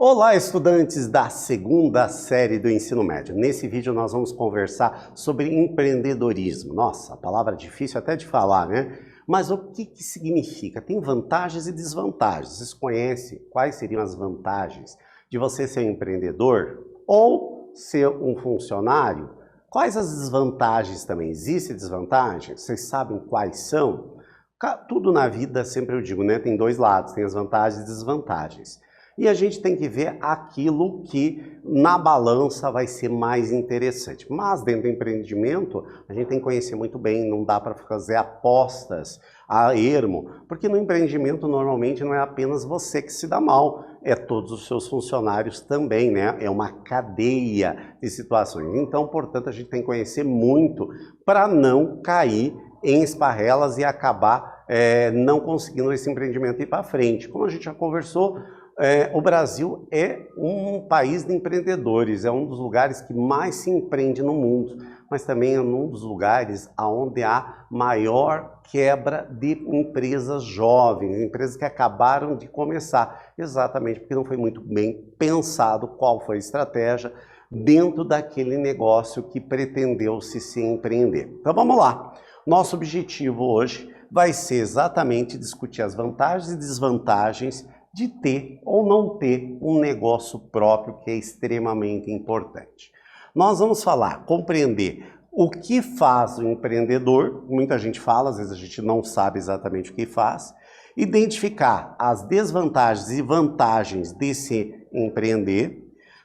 Olá, estudantes da segunda série do ensino médio. Nesse vídeo nós vamos conversar sobre empreendedorismo. Nossa, a palavra é difícil até de falar, né? Mas o que significa? Tem vantagens e desvantagens. Vocês conhecem quais seriam as vantagens de você ser um empreendedor ou ser um funcionário? Quais as desvantagens também? Existem desvantagens? Vocês sabem quais são? Tudo na vida, sempre eu digo, né? Tem dois lados, tem as vantagens e desvantagens. E a gente tem que ver aquilo que na balança vai ser mais interessante. Mas dentro do empreendimento, a gente tem que conhecer muito bem, não dá para fazer apostas a ermo, porque no empreendimento normalmente não é apenas você que se dá mal, é todos os seus funcionários também, né? É uma cadeia de situações. Então, portanto, a gente tem que conhecer muito para não cair em esparrelas e acabar não conseguindo esse empreendimento ir para frente. Como a gente já conversou, o Brasil é um país de empreendedores, é um dos lugares que mais se empreende no mundo, mas também é um dos lugares onde há maior quebra de empresas jovens, empresas que acabaram de começar, exatamente porque não foi muito bem pensado qual foi a estratégia dentro daquele negócio que pretendeu-se empreender. Então vamos lá, nosso objetivo hoje vai ser exatamente discutir as vantagens e desvantagens de ter ou não ter um negócio próprio, que é extremamente importante. Nós vamos falar, compreender o que faz o empreendedor, muita gente fala, às vezes a gente não sabe exatamente o que faz, identificar as desvantagens e vantagens de se empreender,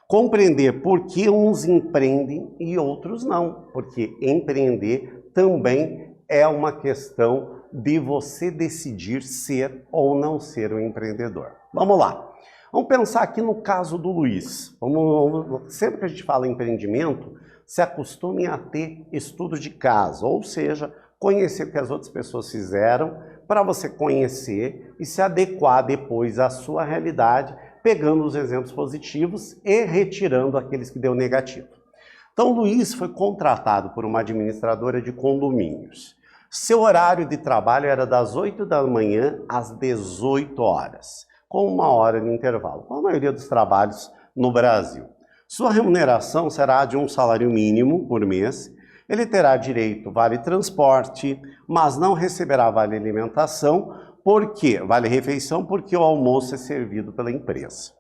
compreender por que uns empreendem e outros não, porque empreender também é uma questão de você decidir ser ou não ser um empreendedor. Vamos lá. Vamos pensar aqui no caso do Luiz. Sempre que a gente fala em empreendimento, se acostumem a ter estudo de caso, ou seja, conhecer o que as outras pessoas fizeram para você conhecer e se adequar depois à sua realidade, pegando os exemplos positivos e retirando aqueles que deu negativo. Então, o Luiz foi contratado por uma administradora de condomínios. Seu horário de trabalho era das 8 da manhã às 18 horas, com 1 hora de intervalo, como a maioria dos trabalhos no Brasil. Sua remuneração será de um salário mínimo por mês. Ele terá direito ao vale transporte, mas não receberá vale alimentação, vale refeição, porque o almoço é servido pela empresa.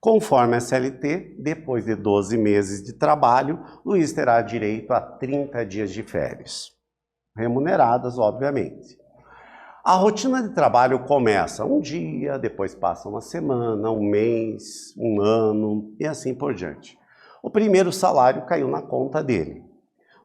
Conforme a CLT, depois de 12 meses de trabalho, Luiz terá direito a 30 dias de férias. Remuneradas, obviamente. A rotina de trabalho começa um dia, depois passa uma semana, um mês, um ano e assim por diante. O primeiro salário caiu na conta dele.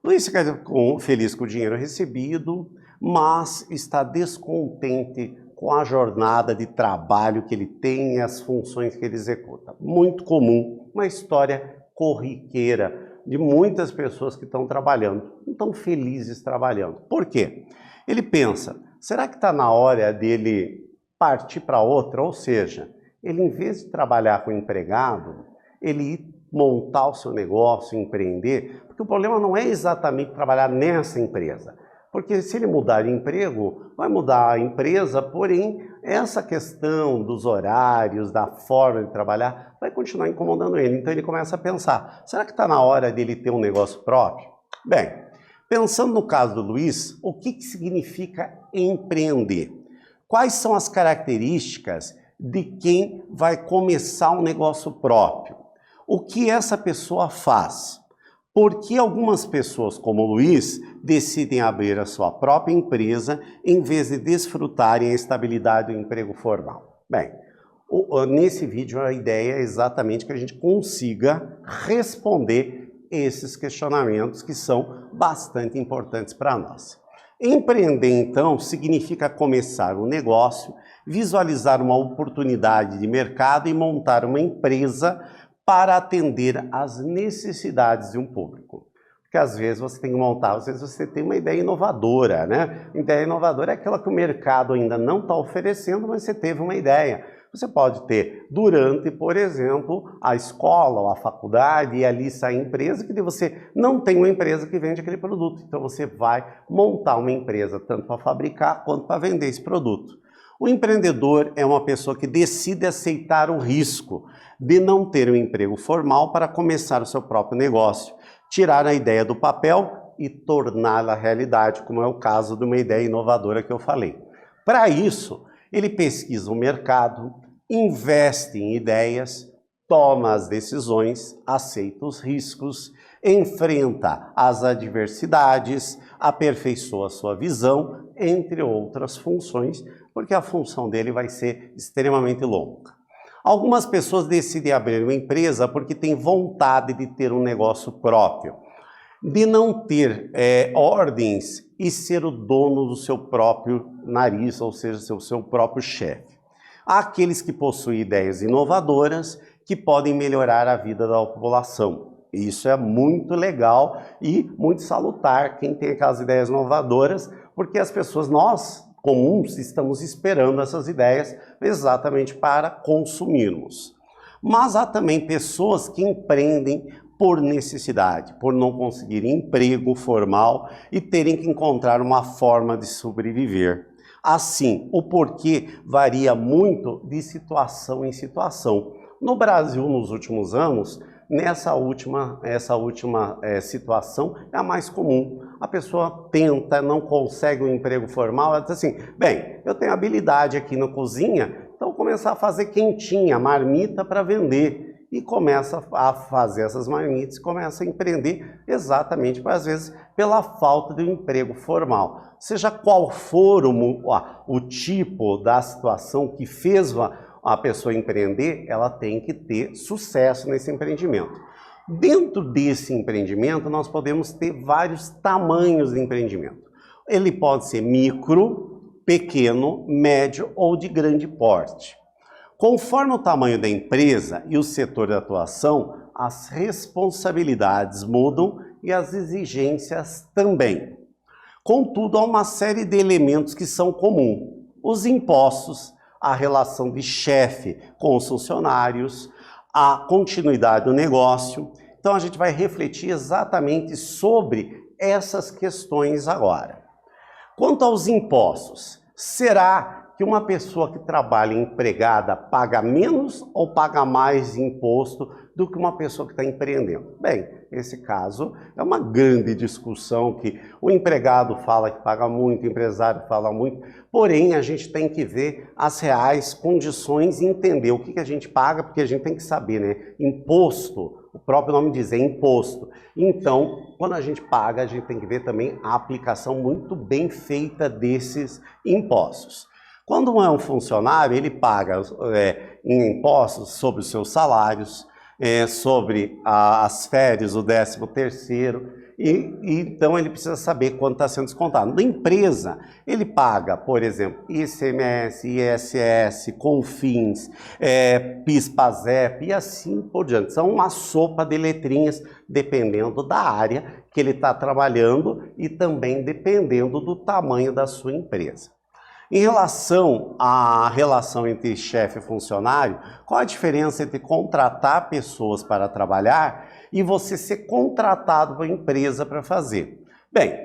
Luiz fica feliz com o dinheiro recebido, mas está descontente com a jornada de trabalho que ele tem e as funções que ele executa. Muito comum, uma história corriqueira de muitas pessoas que estão trabalhando, não estão felizes trabalhando. Por quê? Ele pensa, será que está na hora dele partir para outra? Ou seja, ele em vez de trabalhar com empregado, ele ir montar o seu negócio, empreender, porque o problema não é exatamente trabalhar nessa empresa, porque se ele mudar de emprego, vai mudar a empresa, porém, essa questão dos horários, da forma de trabalhar, vai continuar incomodando ele. Então ele começa a pensar, será que está na hora dele ter um negócio próprio? Bem, pensando no caso do Luiz, o que significa empreender? Quais são as características de quem vai começar um negócio próprio? O que essa pessoa faz? Por que algumas pessoas, como o Luiz, decidem abrir a sua própria empresa em vez de desfrutarem a estabilidade do emprego formal? Bem, nesse vídeo a ideia é exatamente que a gente consiga responder esses questionamentos que são bastante importantes para nós. Empreender, então, significa começar um negócio, visualizar uma oportunidade de mercado e montar uma empresa para atender às necessidades de um público. Porque às vezes você tem que montar, às vezes você tem uma ideia inovadora, né? Ideia inovadora é aquela que o mercado ainda não está oferecendo, mas você teve uma ideia. Você pode ter durante, por exemplo, a escola ou a faculdade e ali sai empresa que você não tem uma empresa que vende aquele produto. Então você vai montar uma empresa tanto para fabricar quanto para vender esse produto. O empreendedor é uma pessoa que decide aceitar o risco de não ter um emprego formal para começar o seu próprio negócio, tirar a ideia do papel e torná-la realidade, como é o caso de uma ideia inovadora que eu falei. Para isso, ele pesquisa o mercado, investe em ideias, toma as decisões, aceita os riscos, enfrenta as adversidades, aperfeiçoa a sua visão, entre outras funções, porque a função dele vai ser extremamente longa. Algumas pessoas decidem abrir uma empresa porque têm vontade de ter um negócio próprio, de não ter ordens e ser o dono do seu próprio nariz, ou seja, o seu próprio chefe. Há aqueles que possuem ideias inovadoras que podem melhorar a vida da população. Isso é muito legal e muito salutar quem tem aquelas ideias inovadoras, porque as pessoas, nós comuns, estamos esperando essas ideias exatamente para consumirmos. Mas há também pessoas que empreendem por necessidade, por não conseguir emprego formal e terem que encontrar uma forma de sobreviver. Assim, o porquê varia muito de situação em situação. No Brasil, nos últimos anos, essa última situação é a mais comum. A pessoa tenta, não consegue um emprego formal, ela diz assim, bem, eu tenho habilidade aqui na cozinha, então vou começar a fazer quentinha, marmita para vender. E começa a fazer essas marmitas, começa a empreender exatamente, às vezes, pela falta de um emprego formal. Seja qual for o tipo da situação que fez a pessoa empreender, ela tem que ter sucesso nesse empreendimento. Dentro desse empreendimento, nós podemos ter vários tamanhos de empreendimento. Ele pode ser micro, pequeno, médio ou de grande porte. Conforme o tamanho da empresa e o setor de atuação, as responsabilidades mudam e as exigências também. Contudo, há uma série de elementos que são comuns. Os impostos, a relação de chefe com os funcionários, a continuidade do negócio. Então a gente vai refletir exatamente sobre essas questões agora. Quanto aos impostos, será que uma pessoa que trabalha empregada paga menos ou paga mais imposto do que uma pessoa que está empreendendo? Bem, esse caso é uma grande discussão que o empregado fala que paga muito, o empresário fala muito, porém a gente tem que ver as reais condições e entender o que a gente paga, porque a gente tem que saber, né? Imposto, o próprio nome diz, é imposto. Então, quando a gente paga, a gente tem que ver também a aplicação muito bem feita desses impostos. Quando é um funcionário, ele paga impostos sobre os seus salários, sobre as férias, o 13º, e então ele precisa saber quanto está sendo descontado. Na empresa, ele paga, por exemplo, ICMS, ISS, CONFINS, PIS, PASEP e assim por diante. São uma sopa de letrinhas, dependendo da área que ele está trabalhando e também dependendo do tamanho da sua empresa. Em relação à relação entre chefe e funcionário, qual a diferença entre contratar pessoas para trabalhar e você ser contratado por empresa para fazer? Bem,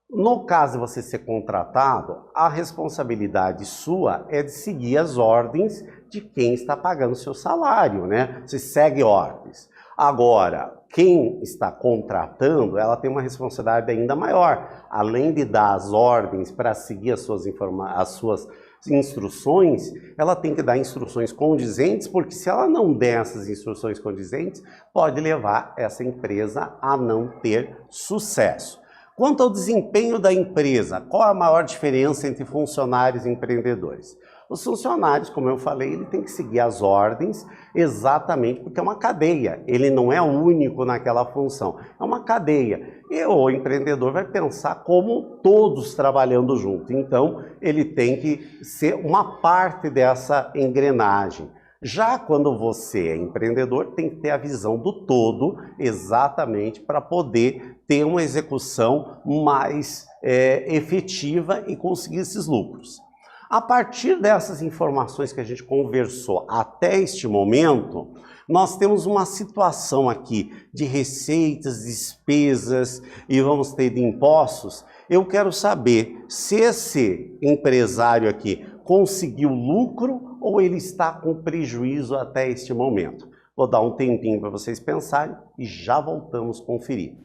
no caso de você ser contratado, a responsabilidade sua é de seguir as ordens de quem está pagando o seu salário, né? Você segue ordens. Agora, quem está contratando, ela tem uma responsabilidade ainda maior. Além de dar as ordens para seguir as suas instruções, ela tem que dar instruções condizentes, porque se ela não der essas instruções condizentes, pode levar essa empresa a não ter sucesso. Quanto ao desempenho da empresa, qual a maior diferença entre funcionários e empreendedores? Os funcionários, como eu falei, ele tem que seguir as ordens exatamente porque é uma cadeia. Ele não é único naquela função, é uma cadeia. E o empreendedor vai pensar como todos trabalhando junto. Então, ele tem que ser uma parte dessa engrenagem. Já quando você é empreendedor, tem que ter a visão do todo exatamente para poder ter uma execução mais efetiva e conseguir esses lucros. A partir dessas informações que a gente conversou até este momento, nós temos uma situação aqui de receitas, despesas e vamos ter de impostos. Eu quero saber se esse empresário aqui conseguiu lucro ou ele está com prejuízo até este momento? Vou dar um tempinho para vocês pensarem e já voltamos a conferir.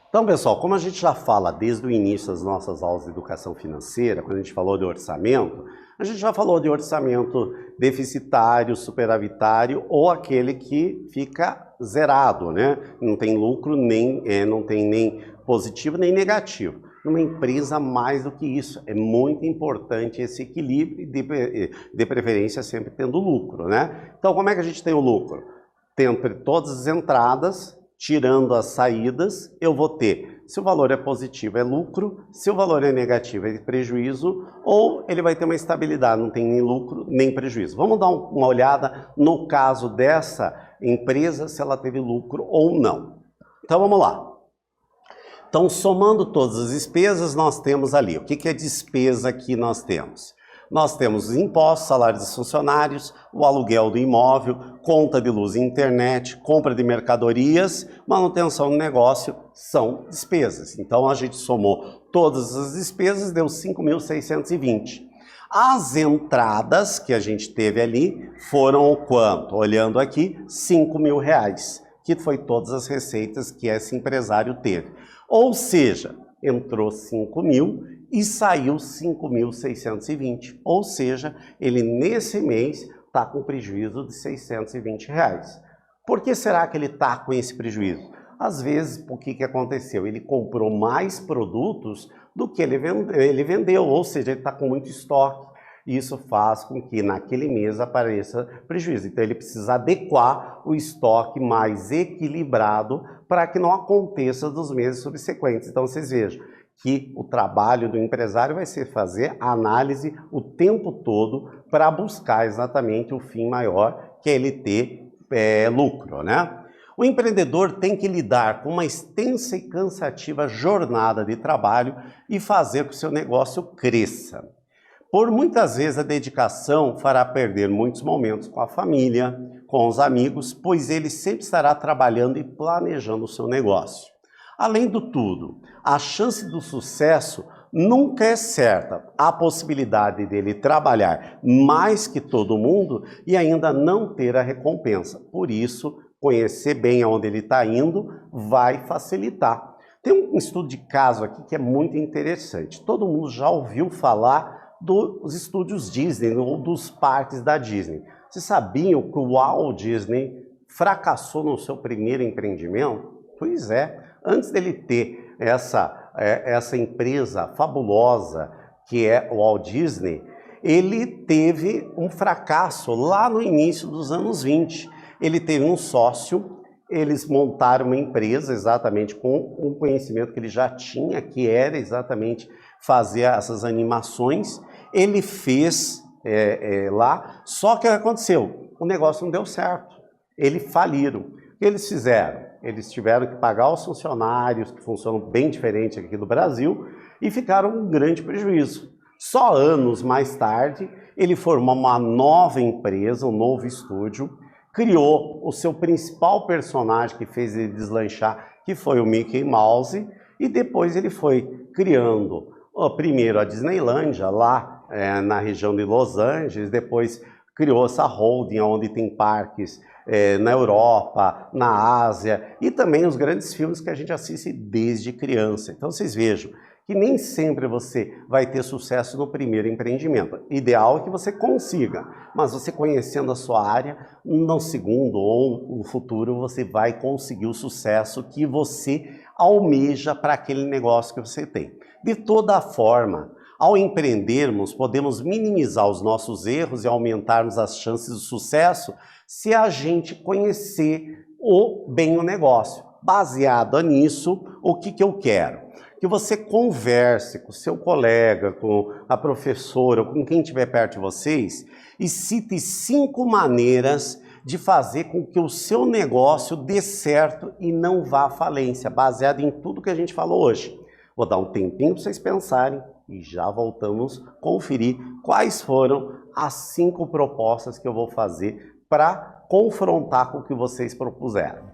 Então, pessoal, como a gente já fala desde o início das nossas aulas de educação financeira, quando a gente falou de orçamento, a gente já falou de orçamento deficitário, superavitário ou aquele que fica zerado, né? Não tem lucro, não tem nem positivo nem negativo. Numa empresa, mais do que isso, é muito importante esse equilíbrio, de preferência sempre tendo lucro, né? Então, como é que a gente tem o lucro? Entre todas as entradas, tirando as saídas, eu vou ter, se o valor é positivo é lucro, se o valor é negativo é prejuízo, ou ele vai ter uma estabilidade, não tem nem lucro nem prejuízo. Vamos dar uma olhada no caso dessa empresa, se ela teve lucro ou não. Então vamos lá. Então, somando todas as despesas, nós temos ali. O que é despesa que nós temos? Nós temos os impostos, salários dos funcionários, o aluguel do imóvel, conta de luz e internet, compra de mercadorias, manutenção do negócio, são despesas. Então, a gente somou todas as despesas, deu 5.620. As entradas que a gente teve ali foram o quanto? Olhando aqui, R$5.000, que foi todas as receitas que esse empresário teve. Ou seja, entrou 5.000 e saiu 5.620. Ou seja, ele nesse mês está com prejuízo de R$620. Por que será que ele está com esse prejuízo? Às vezes, o que aconteceu? Ele comprou mais produtos do que ele vendeu, ou seja, ele está com muito estoque. Isso faz com que naquele mês apareça prejuízo. Então ele precisa adequar o estoque mais equilibrado para que não aconteça dos meses subsequentes. Então vocês vejam que o trabalho do empresário vai ser fazer a análise o tempo todo para buscar exatamente o fim maior, que é ele ter lucro, né? O empreendedor tem que lidar com uma extensa e cansativa jornada de trabalho e fazer com que o seu negócio cresça. Por muitas vezes a dedicação fará perder muitos momentos com a família, com os amigos, pois ele sempre estará trabalhando e planejando o seu negócio. Além do tudo, a chance do sucesso nunca é certa. Há a possibilidade dele trabalhar mais que todo mundo e ainda não ter a recompensa. Por isso, conhecer bem aonde ele está indo vai facilitar. Tem um estudo de caso aqui que é muito interessante. Todo mundo já ouviu falar dos estúdios Disney ou dos parques da Disney. Vocês sabiam que o Walt Disney fracassou no seu primeiro empreendimento? Pois é, antes dele ter essa empresa fabulosa que é o Walt Disney, ele teve um fracasso lá no início dos anos 20. Ele teve um sócio, eles montaram uma empresa exatamente com um conhecimento que ele já tinha, que era exatamente fazer essas animações. Ele fez lá, só que o que aconteceu? O negócio não deu certo. Eles faliram. O que eles fizeram? Eles tiveram que pagar os funcionários, que funcionam bem diferente aqui do Brasil, e ficaram com um grande prejuízo. Só anos mais tarde, ele formou uma nova empresa, um novo estúdio, criou o seu principal personagem que fez ele deslanchar, que foi o Mickey Mouse, e depois ele foi criando primeiro a Disneylândia, lá na região de Los Angeles, depois criou essa holding, onde tem parques na Europa, na Ásia, e também os grandes filmes que a gente assiste desde criança. Então vocês vejam que nem sempre você vai ter sucesso no primeiro empreendimento. Ideal é que você consiga, mas você conhecendo a sua área, no segundo ou no futuro você vai conseguir o sucesso que você almeja para aquele negócio que você tem. De toda forma, ao empreendermos, podemos minimizar os nossos erros e aumentarmos as chances de sucesso se a gente conhecer bem o negócio. Baseado nisso, o que eu quero? Que você converse com o seu colega, com a professora, com quem estiver perto de vocês e cite 5 maneiras de fazer com que o seu negócio dê certo e não vá à falência, baseado em tudo que a gente falou hoje. Vou dar um tempinho para vocês pensarem e já voltamos a conferir quais foram as 5 propostas que eu vou fazer para confrontar com o que vocês propuseram.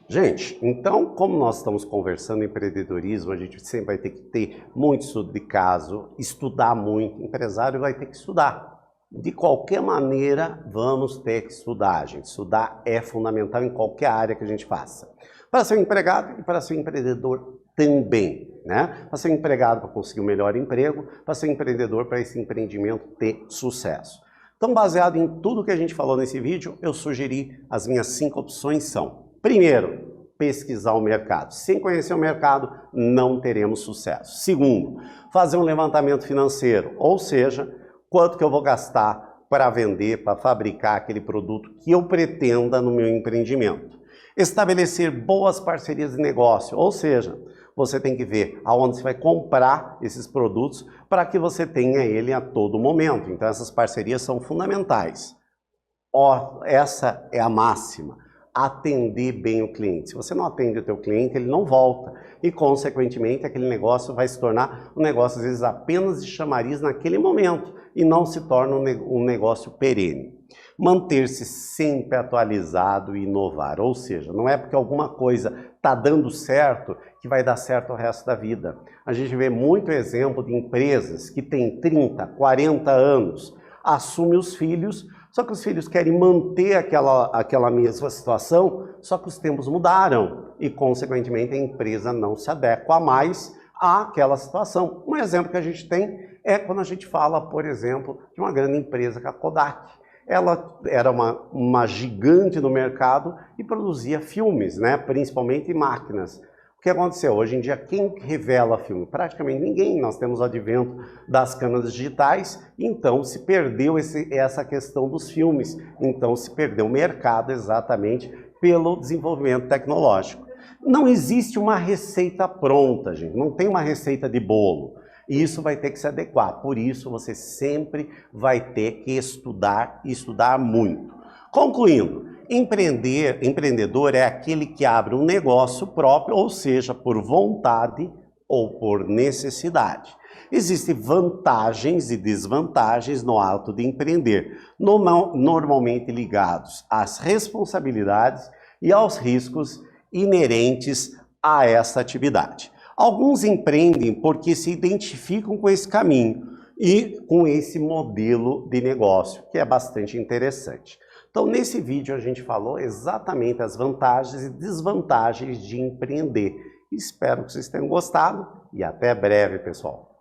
Gente, então, como nós estamos conversando em empreendedorismo, a gente sempre vai ter que ter muito estudo de caso, estudar muito. O empresário vai ter que estudar. De qualquer maneira, vamos ter que estudar, gente. Estudar é fundamental em qualquer área que a gente faça. Para ser um empregado e para ser um empreendedor também, né? Para ser um empregado para conseguir um melhor emprego, para ser um empreendedor para esse empreendimento ter sucesso. Então, baseado em tudo que a gente falou nesse vídeo, eu sugeri as minhas 5 opções são: primeiro, pesquisar o mercado. Sem conhecer o mercado, não teremos sucesso. Segundo, fazer um levantamento financeiro, ou seja, quanto que eu vou gastar para vender, para fabricar aquele produto que eu pretenda no meu empreendimento. Estabelecer boas parcerias de negócio, ou seja, você tem que ver aonde você vai comprar esses produtos para que você tenha ele a todo momento. Então essas parcerias são fundamentais. Essa é a máxima. Atender bem o cliente. Se você não atende o teu cliente, ele não volta. E, consequentemente, aquele negócio vai se tornar um negócio, às vezes, apenas de chamariz naquele momento e não se torna um negócio perene. Manter-se sempre atualizado e inovar. Ou seja, não é porque alguma coisa está dando certo que vai dar certo o resto da vida. A gente vê muito exemplo de empresas que têm 30, 40 anos, assumem os filhos, só que os filhos querem manter aquela mesma situação, só que os tempos mudaram e, consequentemente, a empresa não se adequa mais àquela situação. Um exemplo que a gente tem é quando a gente fala, por exemplo, de uma grande empresa, que é a Kodak. Ela era uma gigante no mercado e produzia filmes, né? Principalmente máquinas. O que aconteceu? Hoje em dia, quem revela filme? Praticamente ninguém. Nós temos o advento das câmeras digitais, então se perdeu essa questão dos filmes. Então se perdeu o mercado exatamente pelo desenvolvimento tecnológico. Não existe uma receita pronta, gente. Não tem uma receita de bolo. E isso vai ter que se adequar. Por isso, você sempre vai ter que estudar e estudar muito. Concluindo, empreendedor é aquele que abre um negócio próprio, ou seja, por vontade ou por necessidade. Existem vantagens e desvantagens no ato de empreender, normalmente ligados às responsabilidades e aos riscos inerentes a essa atividade. Alguns empreendem porque se identificam com esse caminho e com esse modelo de negócio, que é bastante interessante. Então, nesse vídeo a gente falou exatamente as vantagens e desvantagens de empreender. Espero que vocês tenham gostado e até breve, pessoal.